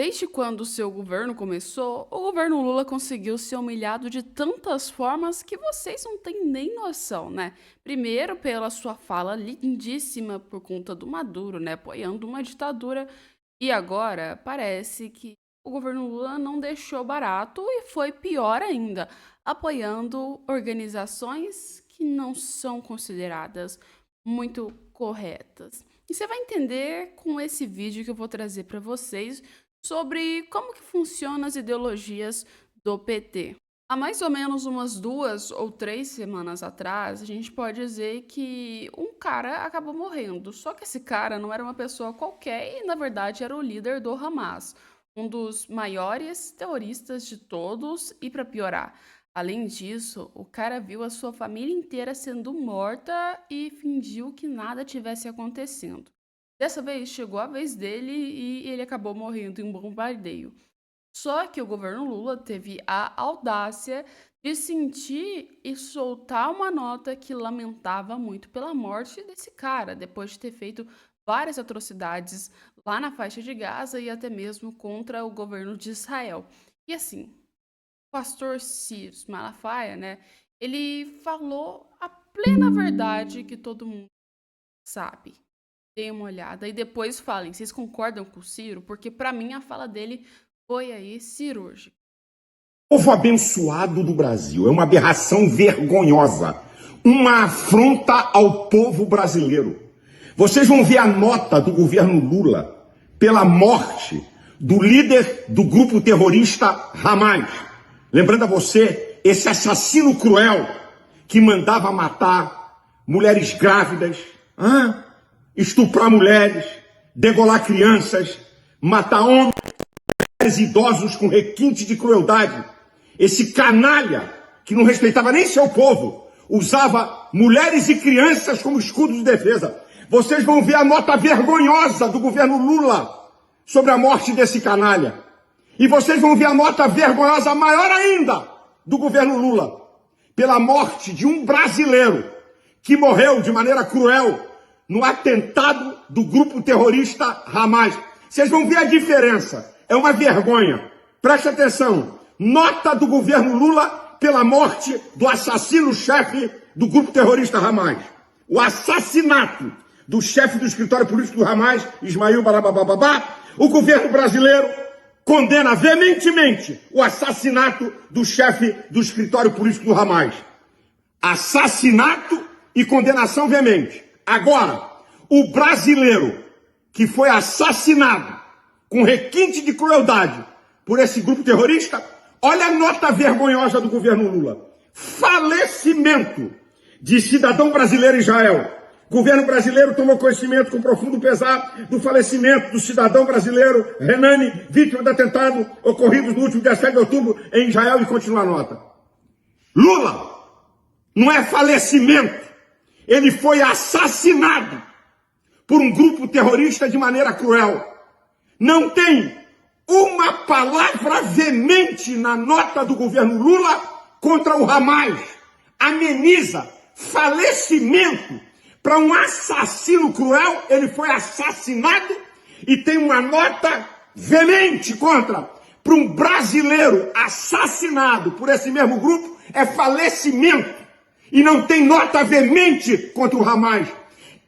Desde quando o seu governo começou, o governo Lula conseguiu ser humilhado de tantas formas que vocês não têm nem noção, né? Primeiro, pela sua fala lindíssima por conta do Maduro, né? Apoiando uma ditadura. E agora parece que o governo Lula não deixou barato e foi pior ainda, apoiando organizações que não são consideradas muito corretas. E você vai entender com esse vídeo que eu vou trazer para vocês sobre como que funcionam as ideologias do PT. Há mais ou menos umas 2 ou 3 semanas atrás, a gente pode dizer que um cara acabou morrendo. Só que esse cara não era uma pessoa qualquer e, na verdade, era o líder do Hamas, um dos maiores terroristas de todos. E para piorar, além disso, o cara viu a sua família inteira sendo morta e fingiu que nada tivesse acontecendo. Dessa vez chegou a vez dele e ele acabou morrendo em um bombardeio. Só que o governo Lula teve a audácia de sentir e soltar uma nota que lamentava muito pela morte desse cara, depois de ter feito várias atrocidades lá na faixa de Gaza e até mesmo contra o governo de Israel. E assim, o pastor Ciro Malafaia, né, ele falou a plena verdade que todo mundo sabe. Deem uma olhada e depois falem, vocês concordam com o Ciro? Porque para mim a fala dele foi aí cirúrgica. Povo abençoado do Brasil, é uma aberração vergonhosa, uma afronta ao povo brasileiro. Vocês vão ver a nota do governo Lula pela morte do líder do grupo terrorista Hamas. Lembrando a você, esse assassino cruel que mandava matar mulheres grávidas, estuprar mulheres, degolar crianças, matar homens idosos com requinte de crueldade. Esse canalha, que não respeitava nem seu povo, usava mulheres e crianças como escudo de defesa. Vocês vão ver a nota vergonhosa do governo Lula sobre a morte desse canalha. E vocês vão ver a nota vergonhosa maior ainda do governo Lula pela morte de um brasileiro que morreu de maneira cruel no atentado do grupo terrorista Hamas. Vocês vão ver a diferença. É uma vergonha. Preste atenção. Nota do governo Lula pela morte do assassino-chefe do grupo terrorista Hamas. O assassinato do chefe do escritório político do Hamas, Ismail Barabababá. O governo brasileiro condena veementemente o assassinato do chefe do escritório político do Hamas. Assassinato e condenação veemente. Agora, o brasileiro que foi assassinado com requinte de crueldade por esse grupo terrorista, olha a nota vergonhosa do governo Lula. Falecimento de cidadão brasileiro em Israel. O governo brasileiro tomou conhecimento com profundo pesar do falecimento do cidadão brasileiro Renani, vítima do atentado ocorrido no último dia 7 de outubro em Israel, e continua a nota. Lula não é falecimento, ele foi assassinado por um grupo terrorista de maneira cruel. Não tem uma palavra veemente na nota do governo Lula contra o Hamas. Ameniza falecimento para um assassino cruel, ele foi assassinado, e tem uma nota veemente contra. Para um brasileiro assassinado por esse mesmo grupo, é falecimento. E não tem nota veemente contra o Hamas.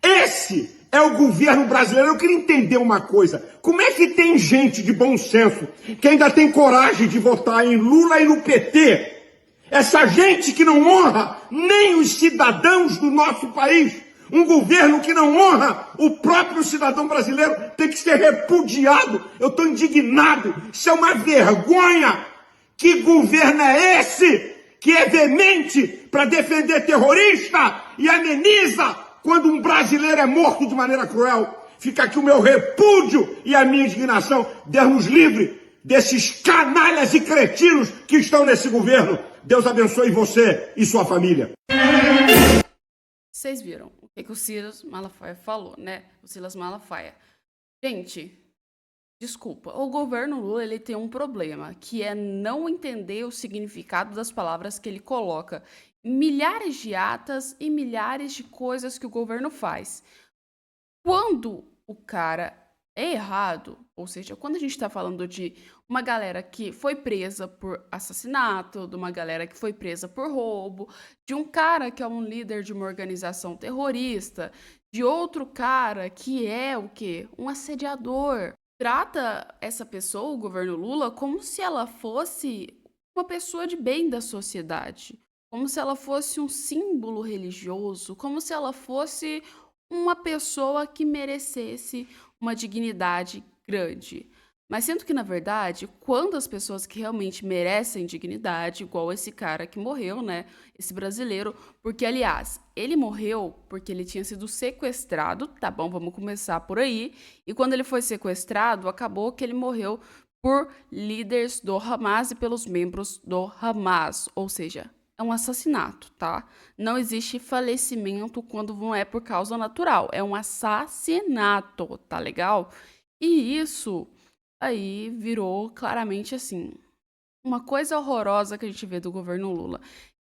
Esse é o governo brasileiro. Eu queria entender uma coisa. Como é que tem gente de bom senso que ainda tem coragem de votar em Lula e no PT? Essa gente que não honra nem os cidadãos do nosso país. Um governo que não honra o próprio cidadão brasileiro tem que ser repudiado. Eu estou indignado. Isso é uma vergonha. Que governo é esse que é veemente para defender terrorista e ameniza quando um brasileiro é morto de maneira cruel? Fica aqui o meu repúdio e a minha indignação. Deus nos livre desses canalhas e cretinos que estão nesse governo. Deus abençoe você e sua família. Vocês viram o que o Silas Malafaia falou, né? O Silas Malafaia. Gente, desculpa, o governo Lula ele tem um problema, que é não entender o significado das palavras que ele coloca. Milhares de atas e milhares de coisas que o governo faz. Quando o cara é errado, ou seja, quando a gente está falando de uma galera que foi presa por assassinato, de uma galera que foi presa por roubo, de um cara que é um líder de uma organização terrorista, de outro cara que é o quê? Um assediador. Trata essa pessoa, o governo Lula, como se ela fosse uma pessoa de bem da sociedade, como se ela fosse um símbolo religioso, como se ela fosse uma pessoa que merecesse uma dignidade grande. Mas sendo que, na verdade, quando as pessoas que realmente merecem dignidade, igual esse cara que morreu, né? Esse brasileiro, porque, aliás, ele morreu porque ele tinha sido sequestrado, tá bom? Vamos começar por aí. E quando ele foi sequestrado, acabou que ele morreu por líderes do Hamas e pelos membros do Hamas, ou seja, é um assassinato, tá? Não existe falecimento quando não é por causa natural, é um assassinato, tá legal? E isso aí virou claramente assim, uma coisa horrorosa que a gente vê do governo Lula.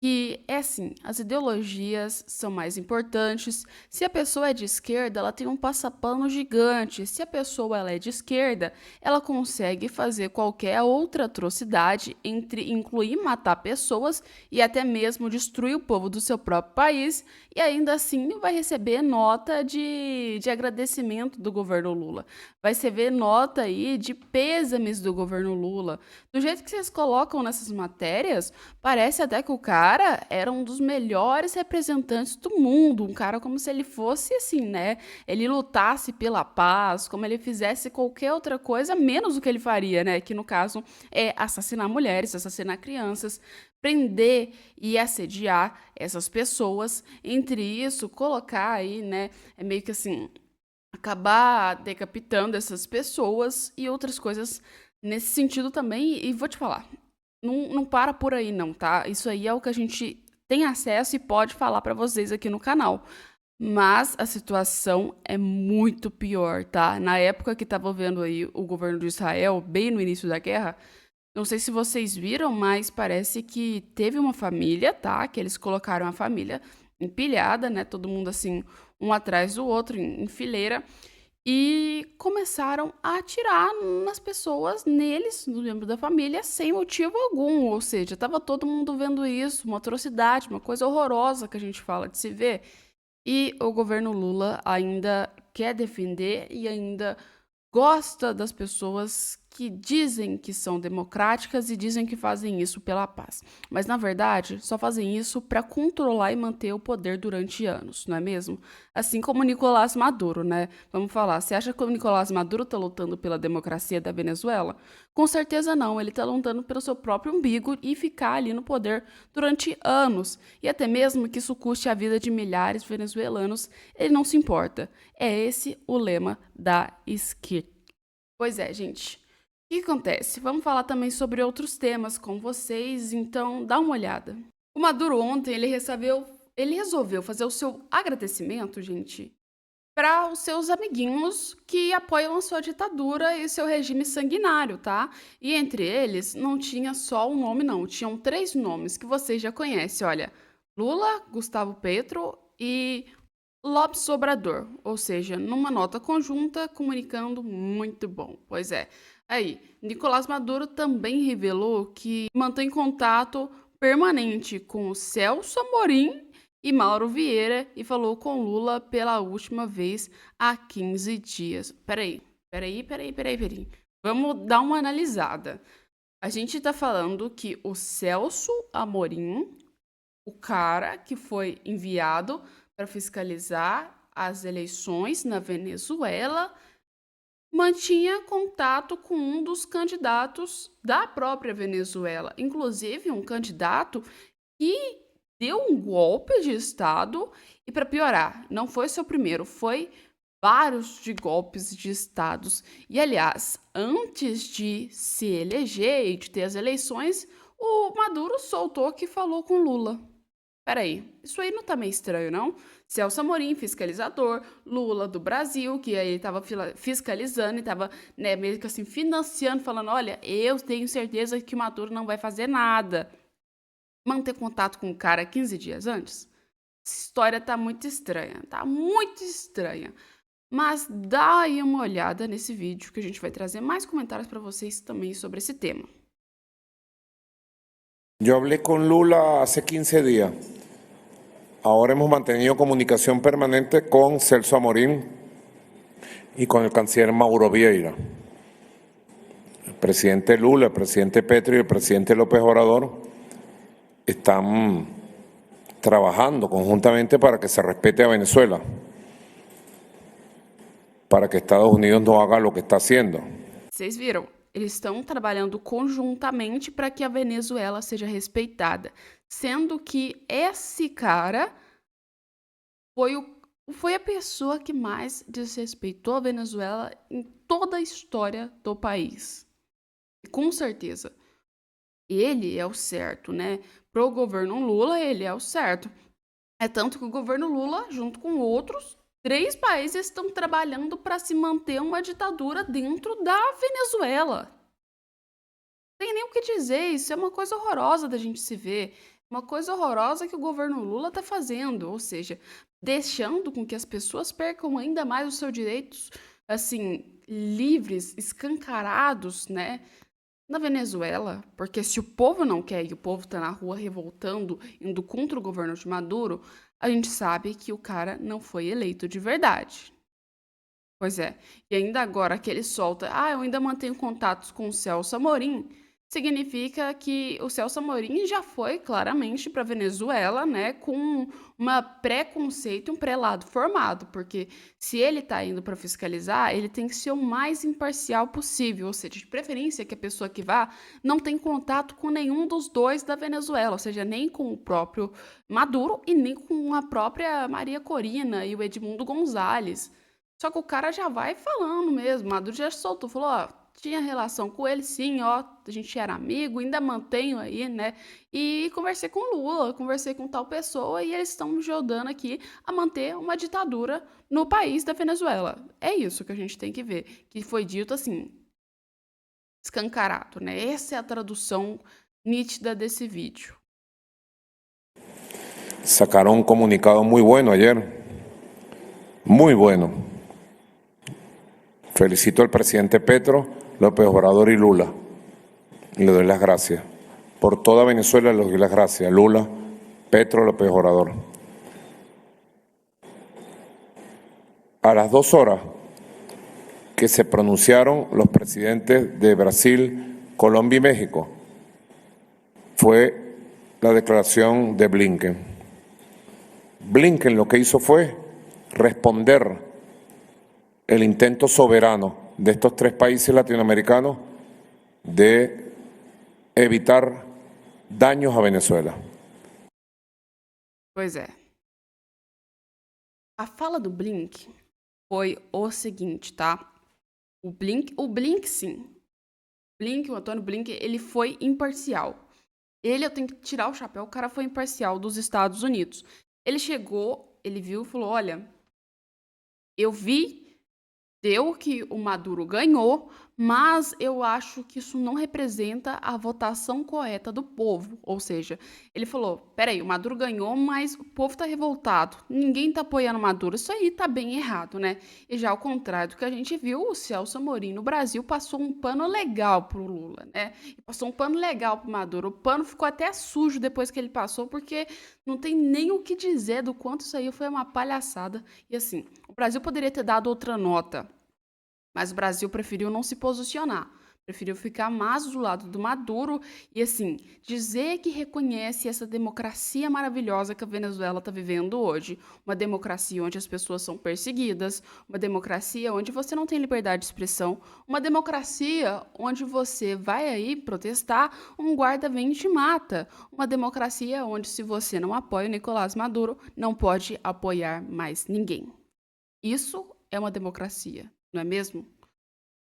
Que é assim, as ideologias são mais importantes. Se a pessoa é de esquerda, ela tem um passapano gigante. Se a pessoa ela é de esquerda, ela consegue fazer qualquer outra atrocidade, entre incluir matar pessoas e até mesmo destruir o povo do seu próprio país, e ainda assim vai receber nota de agradecimento do governo Lula. Vai receber nota aí de pêsames do governo Lula. Do jeito que vocês colocam nessas matérias, parece até que o cara era um dos melhores representantes do mundo, um cara como se ele fosse assim, né? Ele lutasse pela paz, como ele fizesse qualquer outra coisa, menos o que ele faria, né? Que no caso é assassinar mulheres, assassinar crianças, prender e assediar essas pessoas. Entre isso, colocar aí, né? É meio que assim, acabar decapitando essas pessoas e outras coisas nesse sentido também. E vou te falar, não para por aí não, tá? Isso aí é o que a gente tem acesso e pode falar pra vocês aqui no canal. Mas a situação é muito pior, tá? Na época que tava vendo aí o governo de Israel, bem no início da guerra, não sei se vocês viram, mas parece que teve uma família, tá? Que eles colocaram a família empilhada, né? Todo mundo assim, um atrás do outro, em fileira, e começaram a atirar nas pessoas, neles, no membro da família, sem motivo algum. Ou seja, estava todo mundo vendo isso, uma atrocidade, uma coisa horrorosa que a gente fala de se ver. E o governo Lula ainda quer defender e ainda gosta das pessoas que dizem que são democráticas e dizem que fazem isso pela paz. Mas, na verdade, só fazem isso para controlar e manter o poder durante anos, não é mesmo? Assim como o Nicolás Maduro, né? Vamos falar, você acha que o Nicolás Maduro está lutando pela democracia da Venezuela? Com certeza não, ele está lutando pelo seu próprio umbigo e ficar ali no poder durante anos. E até mesmo que isso custe a vida de milhares de venezuelanos, ele não se importa. É esse o lema da esquerda. Pois é, gente. O que acontece? Vamos falar também sobre outros temas com vocês, então dá uma olhada. O Maduro ontem, ele resolveu fazer o seu agradecimento, gente, para os seus amiguinhos que apoiam a sua ditadura e seu regime sanguinário, tá? E entre eles não tinha só um nome, não. Tinham três nomes que vocês já conhecem, olha. Lula, Gustavo Petro e Lopes Obrador, ou seja, numa nota conjunta comunicando muito bom. Pois é. Aí, Nicolás Maduro também revelou que mantém contato permanente com o Celso Amorim e Mauro Vieira e falou com Lula pela última vez há 15 dias. Peraí. Vamos dar uma analisada. A gente tá falando que o Celso Amorim, o cara que foi enviado para fiscalizar as eleições na Venezuela, mantinha contato com um dos candidatos da própria Venezuela, inclusive um candidato que deu um golpe de Estado e, para piorar, não foi seu primeiro, foi vários de golpes de estados. E, aliás, antes de se eleger e de ter as eleições, o Maduro soltou que falou com Lula. Peraí, isso aí não tá meio estranho, não? Celso Amorim, fiscalizador, Lula do Brasil, que aí tava fiscalizando e tava, né, meio que assim, financiando, falando, olha, eu tenho certeza que o Maduro não vai fazer nada. Manter contato com o cara 15 dias antes? Essa história tá muito estranha, tá muito estranha. Mas dá aí uma olhada nesse vídeo que a gente vai trazer mais comentários para vocês também sobre esse tema. Yo hablé con Lula hace 15 días. Ahora hemos mantenido comunicación permanente con Celso Amorín y con el canciller Mauro Vieira. El presidente Lula, el presidente Petro y el presidente López Obrador están trabajando conjuntamente para que se respete a Venezuela, para que Estados Unidos no haga lo que está haciendo. Vocês viram? Eles estão trabalhando conjuntamente para que a Venezuela seja respeitada, sendo que esse cara foi a pessoa que mais desrespeitou a Venezuela em toda a história do país. E com certeza, ele é o certo, né? Pro governo Lula, ele é o certo. É tanto que o governo Lula, junto com outros 3 países, estão trabalhando para se manter uma ditadura dentro da Venezuela. Não tem nem o que dizer, isso é uma coisa horrorosa da gente se ver. Uma coisa horrorosa que o governo Lula está fazendo, ou seja, deixando com que as pessoas percam ainda mais os seus direitos, assim, livres, escancarados, né? Na Venezuela, porque se o povo não quer e o povo tá na rua revoltando, indo contra o governo de Maduro, a gente sabe que o cara não foi eleito de verdade. Pois é, e ainda agora que ele solta, eu ainda mantenho contatos com o Celso Amorim, significa que o Celso Amorim já foi claramente para Venezuela, né, com uma preconceito, um prelado formado, porque se ele está indo para fiscalizar, ele tem que ser o mais imparcial possível, ou seja, de preferência que a pessoa que vá não tem contato com nenhum dos dois da Venezuela, ou seja, nem com o próprio Maduro e nem com a própria Maria Corina e o Edmundo Gonzalez. Só que o cara já vai falando mesmo, Maduro já soltou, falou, tinha relação com ele, sim, a gente era amigo, ainda mantenho aí, né? E conversei com o Lula, conversei com tal pessoa e eles estão me ajudando aqui a manter uma ditadura no país da Venezuela. É isso que a gente tem que ver, que foi dito assim, escancarado, né? Essa é a tradução nítida desse vídeo. Sacaron un comunicado muy bueno ayer, muy bueno. Felicito al presidente Petro, López Obrador y Lula. Y le doy las gracias. Por toda Venezuela le doy las gracias. Lula, Petro, López Obrador. A las 2 horas que se pronunciaron los presidentes de Brasil, Colombia y México, fue la declaración de Blinken. Blinken lo que hizo fue responder el intento soberano de estos 3 países latinoamericanos de evitar daños a Venezuela. Pois é. A fala do Blink foi o seguinte, tá? O Blink sim. O Antônio Blink, ele foi imparcial. Eu tenho que tirar o chapéu, o cara foi imparcial dos Estados Unidos. Ele chegou, ele viu e falou, olha, eu deu que o Maduro ganhou, mas eu acho que isso não representa a votação correta do povo. Ou seja, ele falou, peraí, o Maduro ganhou, mas o povo tá revoltado, ninguém tá apoiando o Maduro, isso aí tá bem errado, né? E já ao contrário do que a gente viu, o Celso Amorim no Brasil passou um pano legal pro Lula, né? E passou um pano legal pro Maduro, o pano ficou até sujo depois que ele passou, porque não tem nem o que dizer do quanto isso aí foi uma palhaçada. E assim, o Brasil poderia ter dado outra nota, mas o Brasil preferiu não se posicionar, preferiu ficar mais do lado do Maduro e, assim, dizer que reconhece essa democracia maravilhosa que a Venezuela está vivendo hoje. Uma democracia onde as pessoas são perseguidas, uma democracia onde você não tem liberdade de expressão, uma democracia onde você vai aí protestar, um guarda vem e te mata. Uma democracia onde, se você não apoia o Nicolás Maduro, não pode apoiar mais ninguém. Isso é uma democracia, não é mesmo?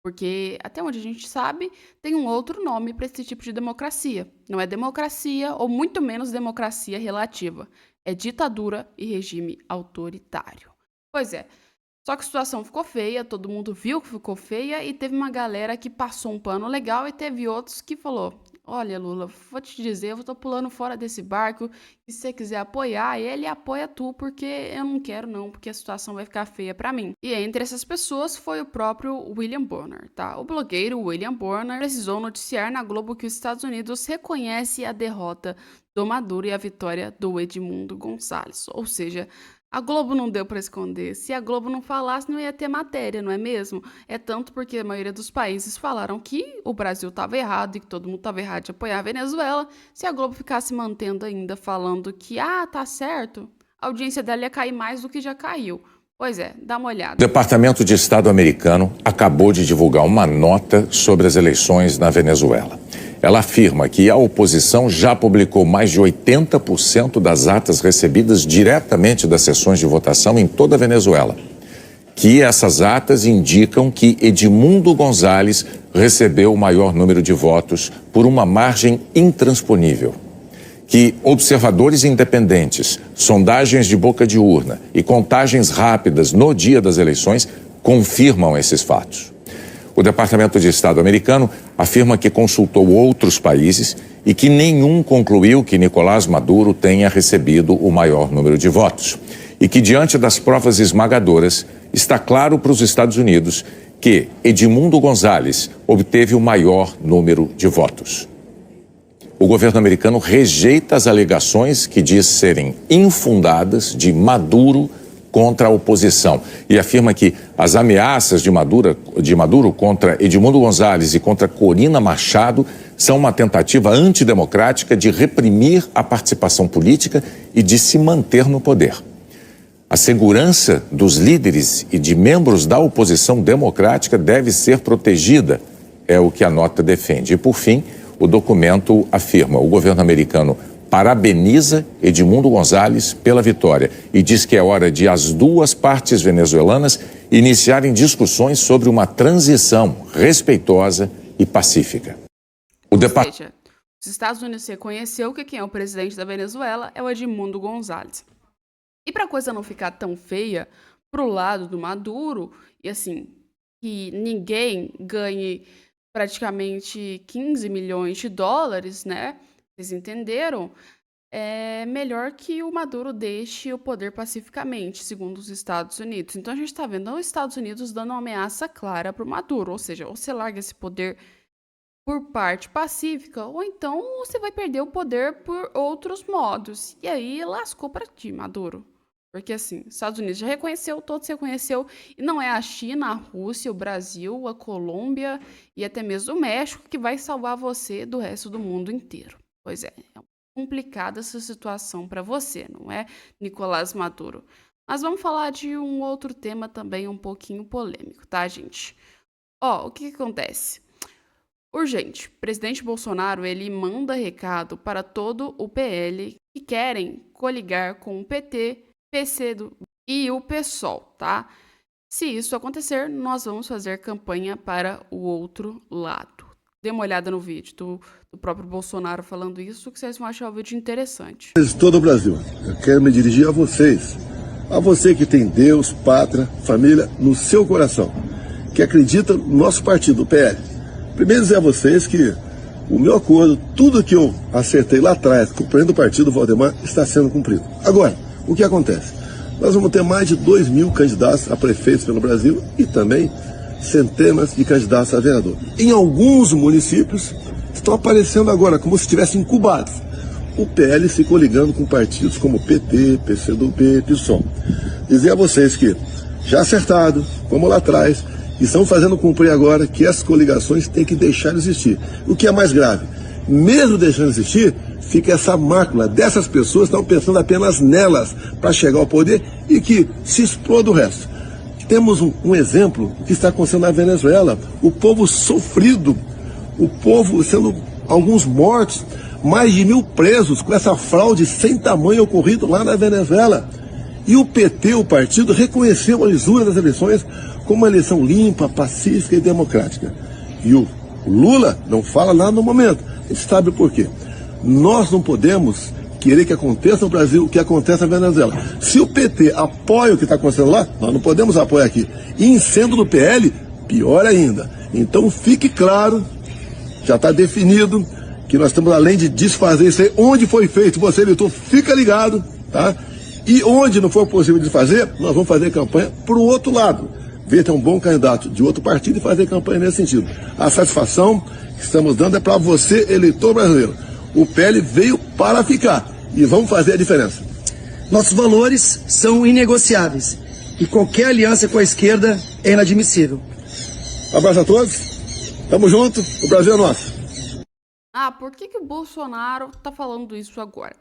Porque, até onde a gente sabe, tem um outro nome para esse tipo de democracia. Não é democracia, ou muito menos democracia relativa. É ditadura e regime autoritário. Pois é. Só que a situação ficou feia, todo mundo viu que ficou feia, e teve uma galera que passou um pano legal e teve outros que falou, Olha, Lula, vou te dizer, eu tô pulando fora desse barco, e se você quiser apoiar, ele apoia tu, porque eu não quero não, porque a situação vai ficar feia pra mim. E entre essas pessoas foi o próprio William Bonner, tá? O blogueiro William Bonner precisou noticiar na Globo que os Estados Unidos reconhece a derrota do Maduro e a vitória do Edmundo Gonzalez, ou seja, a Globo não deu para esconder. Se a Globo não falasse, não ia ter matéria, não é mesmo? É tanto porque a maioria dos países falaram que o Brasil estava errado e que todo mundo estava errado de apoiar a Venezuela. Se a Globo ficasse mantendo ainda falando que, tá certo, a audiência dela ia cair mais do que já caiu. Pois é, dá uma olhada. O Departamento de Estado americano acabou de divulgar uma nota sobre as eleições na Venezuela. Ela afirma que a oposição já publicou mais de 80% das atas recebidas diretamente das sessões de votação em toda a Venezuela. Que essas atas indicam que Edmundo Gonzalez recebeu o maior número de votos por uma margem intransponível. Que observadores independentes, sondagens de boca de urna e contagens rápidas no dia das eleições confirmam esses fatos. O Departamento de Estado americano afirma que consultou outros países e que nenhum concluiu que Nicolás Maduro tenha recebido o maior número de votos. E que, diante das provas esmagadoras, está claro para os Estados Unidos que Edmundo Gonzalez obteve o maior número de votos. O governo americano rejeita as alegações que diz serem infundadas de Maduro contra a oposição e afirma que as ameaças de Maduro contra Edmundo Gonzalez e contra Corina Machado são uma tentativa antidemocrática de reprimir a participação política e de se manter no poder. A segurança dos líderes e de membros da oposição democrática deve ser protegida, é o que a nota defende. E, por fim, o documento afirma: o governo americano parabeniza Edmundo Gonzalez pela vitória e diz que é hora de as duas partes venezuelanas iniciarem discussões sobre uma transição respeitosa e pacífica. Ou seja, os Estados Unidos reconheceu que quem é o presidente da Venezuela é o Edmundo Gonzalez. E para a coisa não ficar tão feia pro lado do Maduro, e assim, que ninguém ganhe praticamente 15 milhões de dólares, né? Vocês entenderam? É melhor que o Maduro deixe o poder pacificamente, segundo os Estados Unidos. Então a gente está vendo os Estados Unidos dando uma ameaça clara para o Maduro, ou seja, ou você larga esse poder por parte pacífica, ou então você vai perder o poder por outros modos. E aí lascou para ti, Maduro. Porque assim, os Estados Unidos já reconheceu, todos reconheceu, e não é a China, a Rússia, o Brasil, a Colômbia e até mesmo o México que vai salvar você do resto do mundo inteiro. Pois é complicada essa situação para você, não é, Nicolás Maduro? Mas vamos falar de um outro tema também um pouquinho polêmico, tá, gente? O que acontece? Urgente, presidente Bolsonaro, ele manda recado para todo o PL que querem coligar com o PT, PC e o PSOL, tá? Se isso acontecer, nós vamos fazer campanha para o outro lado. Dê uma olhada no vídeo do próprio Bolsonaro falando isso, que vocês vão achar o vídeo interessante. Todo o Brasil, eu quero me dirigir a vocês. A você que tem Deus, pátria, família no seu coração, que acredita no nosso partido, o PL. Primeiro dizer a vocês que o meu acordo, tudo que eu acertei lá atrás com o presidente do partido, Valdemar, está sendo cumprido. Agora, o que acontece? Nós vamos ter mais de 2.000 candidatos a prefeitos pelo Brasil e também centenas de candidatos a vereador. Em alguns municípios estão aparecendo agora como se estivessem incubados. O PL se coligando com partidos como PT, PCdoB, PSOL. Dizer a vocês que já acertado, como lá atrás, estão fazendo cumprir agora que essas coligações têm que deixar de existir. O que é mais grave, mesmo deixando de existir, fica essa mácula dessas pessoas que estão pensando apenas nelas para chegar ao poder e que se exploda o resto. Temos um exemplo que está acontecendo na Venezuela, o povo sofrido, o povo sendo alguns mortos, mais de 1.000 presos com essa fraude sem tamanho ocorrido lá na Venezuela. E o PT, o partido, reconheceu a lisura das eleições como uma eleição limpa, pacífica e democrática. E o Lula não fala nada no momento. A gente sabe por quê. Nós não podemos querer que aconteça no Brasil o que acontece na Venezuela. Se o PT apoia o que está acontecendo lá, nós não podemos apoiar aqui. E em sendo do PL, pior ainda. Então fique claro, já está definido, que nós estamos além de desfazer isso aí, onde foi feito, você, eleitor, fica ligado, tá? E onde não for possível desfazer, nós vamos fazer campanha para o outro lado. Ver ter um bom candidato de outro partido e fazer campanha nesse sentido. A satisfação que estamos dando é para você, eleitor brasileiro. O PL veio para ficar e vamos fazer a diferença. Nossos valores são inegociáveis e qualquer aliança com a esquerda é inadmissível. Abraço a todos, tamo junto, o Brasil é nosso. Ah, por que que o Bolsonaro tá falando isso agora?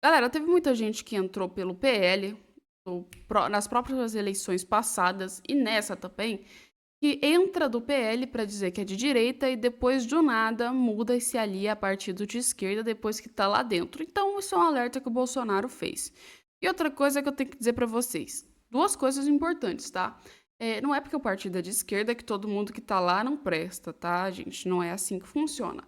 Galera, teve muita gente que entrou pelo PL nas próprias eleições passadas e nessa também, que entra do PL para dizer que é de direita e depois do nada muda e se alia a partido de esquerda depois que tá lá dentro. Então, isso é um alerta que o Bolsonaro fez. E outra coisa que eu tenho que dizer para vocês. Duas coisas importantes, tá? Não é porque o partido é de esquerda que todo mundo que tá lá não presta, tá, gente? Não é assim que funciona.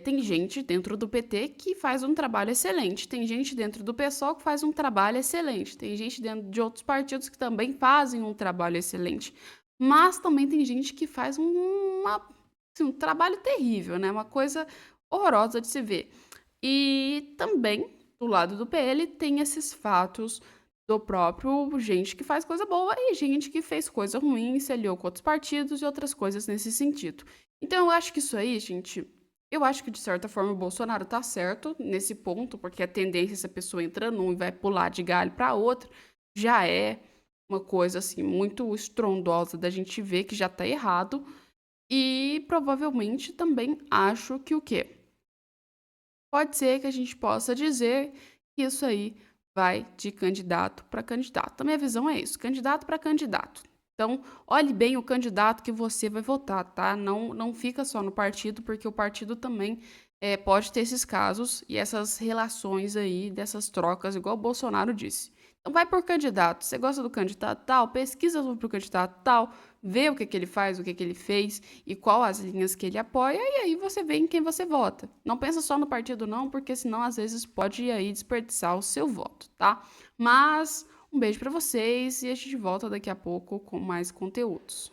Tem gente dentro do PT que faz um trabalho excelente, tem gente dentro do PSOL que faz um trabalho excelente, tem gente dentro de outros partidos que também fazem um trabalho excelente, mas também tem gente que faz um trabalho terrível, né? Uma coisa horrorosa de se ver. E também, do lado do PL, tem esses fatos do próprio gente que faz coisa boa e gente que fez coisa ruim, se aliou com outros partidos e outras coisas nesse sentido. Então, eu acho que isso aí, gente... Eu acho que, de certa forma, o Bolsonaro tá certo nesse ponto, porque a tendência, se a pessoa entra num e vai pular de galho para outro, já é uma coisa, assim, muito estrondosa da gente ver que já tá errado. E, provavelmente, também acho que o quê? Pode ser que a gente possa dizer que isso aí vai de candidato para candidato. A minha visão é isso, candidato para candidato. Então, olhe bem o candidato que você vai votar, tá? Não fica só no partido, porque o partido também pode ter esses casos e essas relações aí, dessas trocas, igual o Bolsonaro disse. Então, vai por candidato. Você gosta do candidato tal? Pesquisa sobre o candidato tal, vê o que ele faz, o que ele fez e qual as linhas que ele apoia, e aí você vê em quem você vota. Não pensa só no partido, não, porque senão, às vezes, pode aí desperdiçar o seu voto, tá? Mas... Um beijo pra vocês e a gente volta daqui a pouco com mais conteúdos.